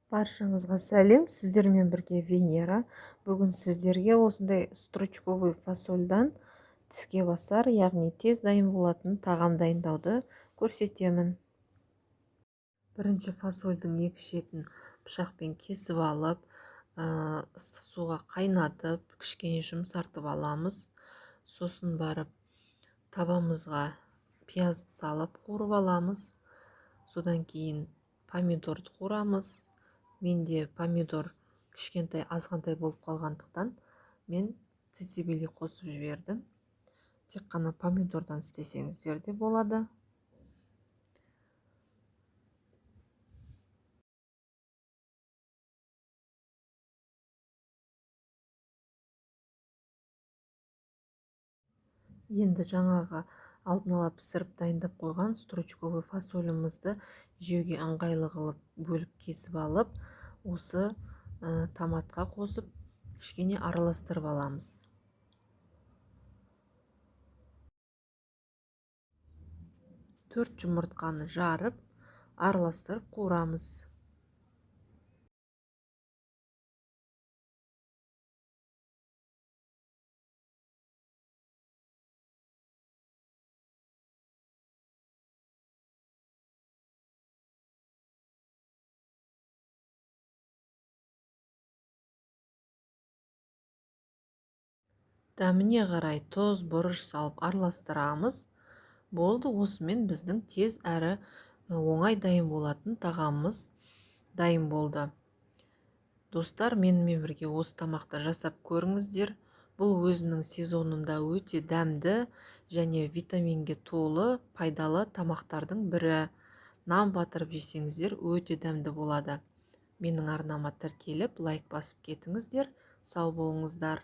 Баршаңызға сәлем, сіздермен бірге Венера. Бүгін сіздерге осындай стручковый фасольдан тіске басар, яғни тез дайын болатын тағам дайындауды көрсетемін. Бірінші фасольдің екі шетін пышақпен кесіп алып, ыстық суға қайнатып, кішкене жұмсартып аламыз. Сосын барып табамызға пиязды салып қуырып аламыз. Содан кейін помидорды қуырамыз. Менде помидор кішкентай азғантай болып қалғандықтан мен цицибели қосып жібердім. Тек қана помидордан істесеңіздер де болады. Енді жаңағы алдын ала пісіріп дайындап қойған стручковый фасолімізді жеуге ыңғайлы қылып бөліп кесіп алып, осы томатқа қосып кішкене араластырып аламыз. Төрт жұмыртқаны жарып араластырып қуырамыз. Дәміне қарай тұз, бұрыш салып араластырамыз. Болды, осымен біздің тез әрі оңай дайын болатын тағамымыз дайын болды. Достар, менімен бірге осы тамақты жасап көріңіздер. Бұл өзінің сезонында өте дәмді және витаминге толы пайдалы тамақтардың бірі. Нан батырып жесеңіздер өте дәмді болады. Менің арнама тіркеліп лайк басып кетіңіздер. Сау болыңыздар.